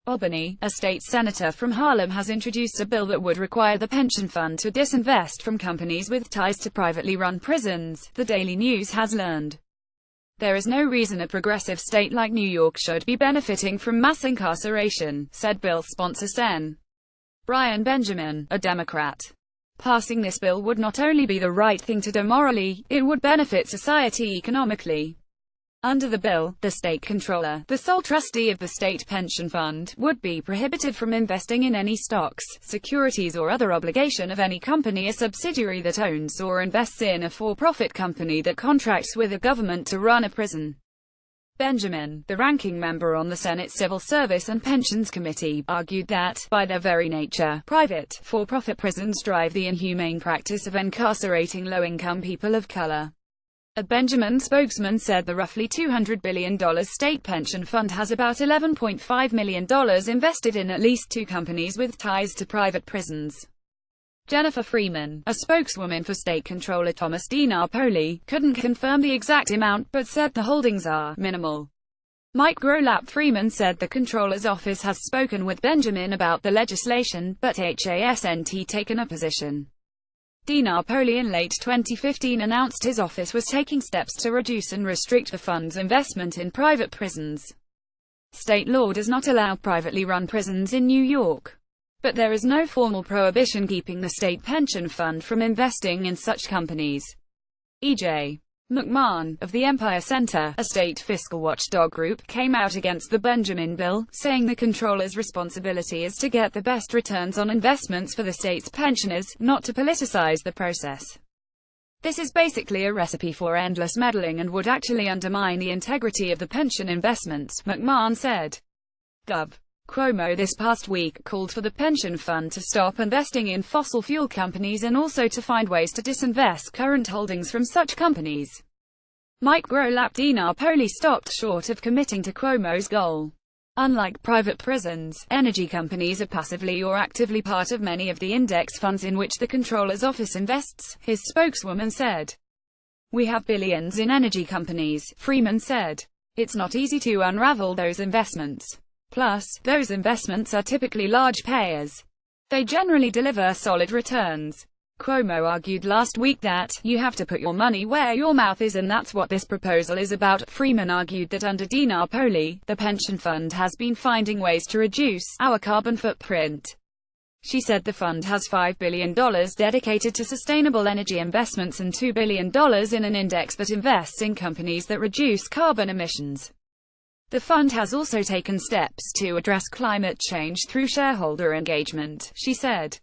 Albany, a state senator from Harlem, has introduced a bill that would require the pension fund to disinvest from companies with ties to privately run prisons, the Daily News has learned. There is no reason a progressive state like New York should be benefiting from mass incarceration, said bill sponsor Sen. Brian Benjamin, a Democrat. Passing this bill would not only be the right thing to do morally, it would benefit society economically. Under the bill, the state controller, the sole trustee of the state pension fund, would be prohibited from investing in any stocks, securities or other obligation of any company, a subsidiary that owns or invests in a for-profit company that contracts with a government to run a prison. Benjamin, the ranking member on the Senate Civil Service and Pensions Committee, argued that, by their very nature, private, for-profit prisons drive the inhumane practice of incarcerating low-income people of color. A Benjamin spokesman said the roughly $200 billion state pension fund has about $11.5 million invested in at least two companies with ties to private prisons. Jennifer Freeman, a spokeswoman for State Controller Thomas DiNapoli, couldn't confirm the exact amount but said the holdings are minimal. Mike Grolap Freeman said the Controller's office has spoken with Benjamin about the legislation, but hasn't taken a position. DiNapoli in late 2015 announced his office was taking steps to reduce and restrict the fund's investment in private prisons. State law does not allow privately run prisons in New York, but there is no formal prohibition keeping the state pension fund from investing in such companies. E.J. McMahon, of the Empire Center, a state fiscal watchdog group, came out against the Benjamin bill, saying the controller's responsibility is to get the best returns on investments for the state's pensioners, not to politicize the process. This is basically a recipe for endless meddling and would actually undermine the integrity of the pension investments, McMahon said. Gov. Cuomo this past week called for the pension fund to stop investing in fossil fuel companies and also to find ways to disinvest current holdings from such companies. Mike Grolap DiNapoli stopped short of committing to Cuomo's goal. Unlike private prisons, energy companies are passively or actively part of many of the index funds in which the controller's office invests, his spokeswoman said. We have billions in energy companies, Freeman said. It's not easy to unravel those investments. Plus, those investments are typically large payers. They generally deliver solid returns. Cuomo argued last week that, you have to put your money where your mouth is, and that's what this proposal is about. Freeman argued that under DiNapoli, the pension fund has been finding ways to reduce our carbon footprint. She said the fund has $5 billion dedicated to sustainable energy investments and $2 billion in an index that invests in companies that reduce carbon emissions. The fund has also taken steps to address climate change through shareholder engagement, she said.